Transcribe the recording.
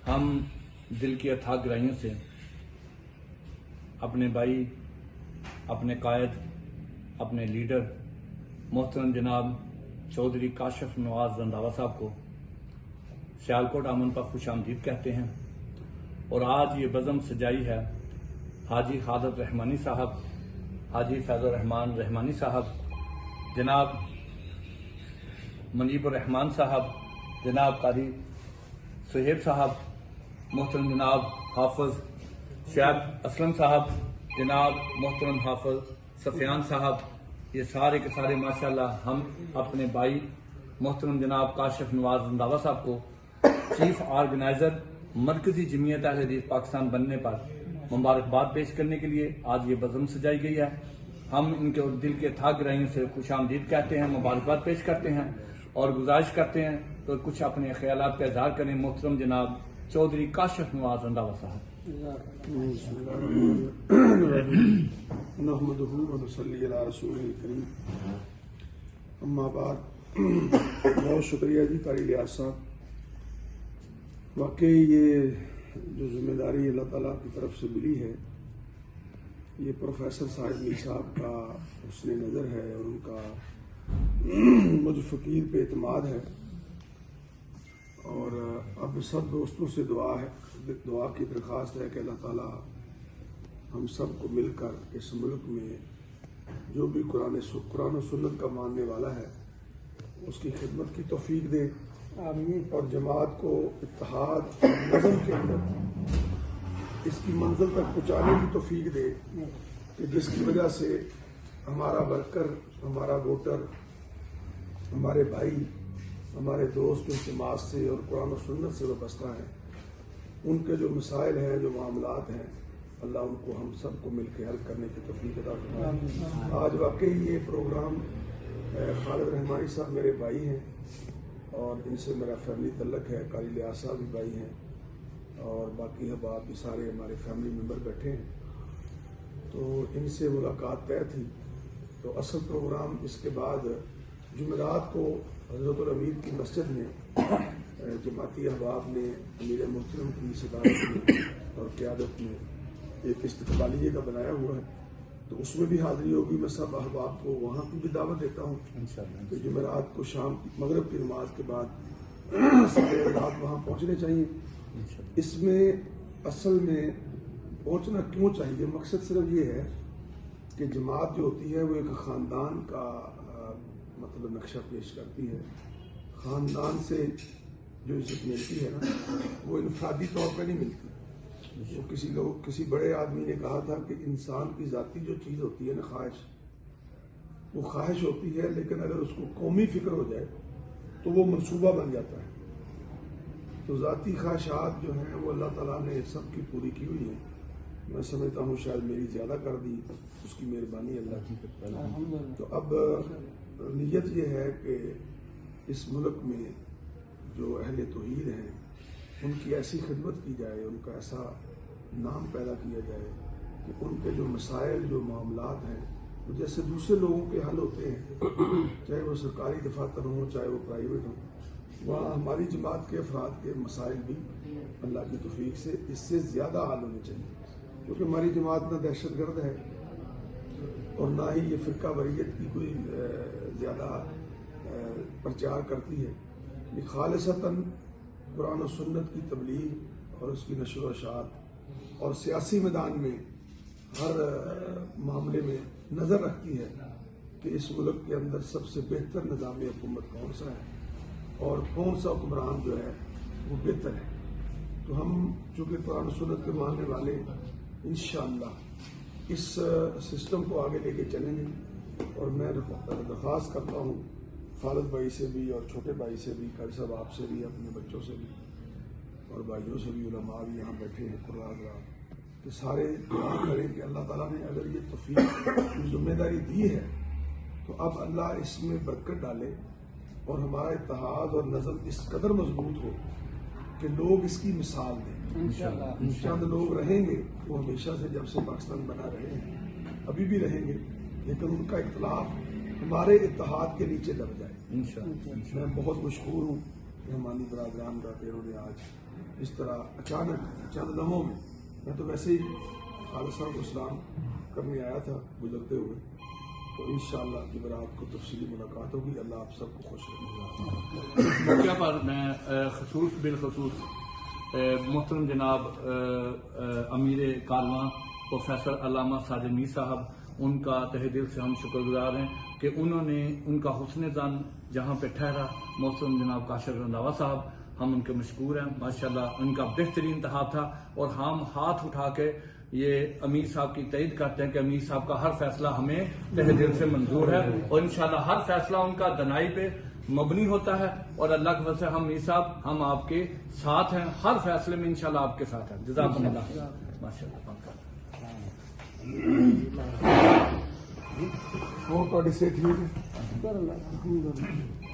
ہم دل کی اتھاہ گہرائیوں سے اپنے بھائی، اپنے قائد، اپنے لیڈر محترم جناب چودھری کاشف نواز رنداوا صاحب کو سیالکوٹ امن پر خوش آمدید کہتے ہیں، اور آج یہ بزم سجائی ہے حاجی خادر رحمانی صاحب، حاجی فیض الرحمان رحمانی صاحب، جناب منیب الرحمان صاحب، جناب قاری سہیب صاحب، محترم جناب حافظ شعیب اسلم صاحب، جناب محترم حافظ سفیان صاحب، یہ سارے کے سارے ماشاءاللہ ہم اپنے بھائی محترم جناب کاشف نواز رنداوا صاحب کو چیف آرگنائزر مرکزی جمعیت اہل حدیث پاکستان بننے پر مبارکباد پیش کرنے کے لیے آج یہ بزم سجائی گئی ہے۔ ہم ان کے دل کے اتھاہ گہرائیوں سے خوش آمدید کہتے ہیں، مبارکباد پیش کرتے ہیں اور گزارش کرتے ہیں تو کچھ اپنے خیالات کا اظہار کریں محترم جناب چودھری کاشف نواز رنداوا صاحب۔ نحمدہ ونصلی علی رسولہ الکریم، اما بعد، بہت شکریہ جی قاری لیاس صاحب۔ واقعی یہ جو ذمہ داری اللہ تعالیٰ کی طرف سے ملی ہے، یہ پروفیسر صاحب میر صاحب کا حسن نظر ہے اور ان کا مجھ فقیر پہ اعتماد ہے، اور اب سب دوستوں سے دعا کی درخواست ہے کہ اللہ تعالیٰ ہم سب کو مل کر اس ملک میں جو بھی قرآن و سنت کا ماننے والا ہے اس کی خدمت کی توفیق دے، اور جماعت کو اتحاد اور نظم کے اندر اس کی منزل تک پہنچانے کی توفیق دے کہ جس کی وجہ سے ہمارا ورکر، ہمارا ووٹر، ہمارے بھائی، ہمارے دوست اعتماد سے اور قرآن و سنت سے وابستہ ہیں، ان کے جو مسائل ہیں، جو معاملات ہیں، اللہ ان کو ہم سب کو مل کے حل کرنے کی توفیق عطا فرمائے۔ آج واقعی یہ پروگرام خالد رحمانی صاحب میرے بھائی ہیں اور ان سے میرا فیملی تعلق ہے، قاری لیاس صاحب بھی بھائی ہیں اور باقی احباب بھی سارے ہمارے فیملی ممبر بیٹھے ہیں، تو ان سے ملاقات طے تھی۔ تو اصل پروگرام اس کے بعد جمعرات کو حضرت الامیر کی مسجد میں جماعتی احباب نے امیر محترم کی صدارت میں اور قیادت میں ایک استقبالیے کا بنایا ہوا ہے، تو اس میں بھی حاضری ہوگی۔ میں سب احباب کو وہاں کی بھی دعوت دیتا ہوں کہ جمعرات کو شام مغرب کی نماز کے بعد سارے احباب وہاں پہنچنے چاہیے۔ اس میں اصل میں پہنچنا کیوں چاہیے، مقصد صرف یہ ہے کہ جماعت جو ہوتی ہے وہ ایک خاندان کا مطلب نقشہ پیش کرتی ہے۔ خاندان سے جو عزت ملتی ہے نا، وہ انفرادی طور پہ نہیں ملتی۔ وہ کسی بڑے آدمی نے کہا تھا کہ انسان کی ذاتی جو چیز ہوتی ہے نا، خواہش، وہ خواہش ہوتی ہے، لیکن اگر اس کو قومی فکر ہو جائے تو وہ منصوبہ بن جاتا ہے۔ تو ذاتی خواہشات جو ہیں وہ اللہ تعالیٰ نے سب کی پوری کی ہوئی ہیں۔ میں سمجھتا ہوں شاید میری زیادہ کر دی، اس کی مہربانی اللہ کی۔ تو اب نیت یہ ہے کہ اس ملک میں جو اہل توحید ہیں ان کی ایسی خدمت کی جائے، ان کا ایسا نام پیدا کیا جائے کہ ان کے جو مسائل، جو معاملات ہیں، وہ جیسے دوسرے لوگوں کے حل ہوتے ہیں، چاہے وہ سرکاری دفاتر ہوں چاہے وہ پرائیویٹ ہوں، وہاں ہماری جماعت کے افراد کے مسائل بھی اللہ کی توفیق سے اس سے زیادہ حل ہونے چاہیے، کیونکہ ہماری جماعت نہ دہشت گرد ہے اور نہ ہی یہ فرقہ واریت کی کوئی زیادہ پرچار کرتی ہے۔ یہ خالصتاً قرآن و سنت کی تبلیغ اور اس کی نشر و اشاعت اور سیاسی میدان میں ہر معاملے میں نظر رکھتی ہے کہ اس ملک کے اندر سب سے بہتر نظام حکومت کون سا ہے اور کون سا حکمران جو ہے وہ بہتر ہے۔ تو ہم چونکہ قرآن و سنت کے ماننے والے انشاءاللہ اس سسٹم کو آگے لے کے چلیں گے، اور میں درخواست کرتا ہوں خالد بھائی سے بھی اور چھوٹے بھائی سے بھی، قاری صاحب آپ سے بھی، اپنے بچوں سے بھی اور بھائیوں سے بھی، علماء بھی یہاں بیٹھے ہیں قرآن کہ سارے دعا کریں کہ اللہ تعالیٰ نے اگر یہ توفیق ذمہ داری دی ہے تو اب اللہ اس میں برکت ڈالے اور ہمارا اتحاد اور نظم اس قدر مضبوط ہو کہ لوگ اس کی مثال دیں۔ چند لوگ رہیں گے وہ ہمیشہ سے، جب سے پاکستان بنا رہے ہیں، ابھی بھی رہیں گے، لیکن ان کا اختلاف ہمارے اتحاد کے نیچے دب جائے۔ میں بہت مشکور ہوں مہمانی برادران کا کہ انہوں نے آج اس طرح اچانک چند لمحوں میں تو ویسے ہی خالد صاحب کو سلام کرنے آیا تھا گزرتے ہوئے، تو انشاءاللہ کی برات کو تفصیلی ملاقات ہوگی. اللہ آپ سب کو خوش رکھے. اس موقع پر میں بالخصوص محترم جناب امیر کارواں پروفیسر علامہ ساجد میر صاحب، ان کا تہ دل سے ہم شکر گزار ہیں کہ انہوں نے ان کا حسن زن جہاں پہ ٹھہرا. محترم جناب کاشف رنداوا صاحب، ہم ان کے مشکور ہیں. ماشاءاللہ ان کا بہترین انتخاب تھا اور ہم ہاتھ اٹھا کے یہ امیر صاحب کی تائید کرتے ہیں کہ امیر صاحب کا ہر فیصلہ ہمیں تہ دل سے منظور ہے اور انشاءاللہ ہر فیصلہ ان کا دنائی پہ مبنی ہوتا ہے. اور اللہ کے فضل سے ہم امیر صاحب ہم آپ کے ساتھ ہیں، ہر فیصلے میں انشاءاللہ آپ کے ساتھ ہیں. جزاکم اللہ. ماشاءاللہ. اور تو ٹھیک ہے.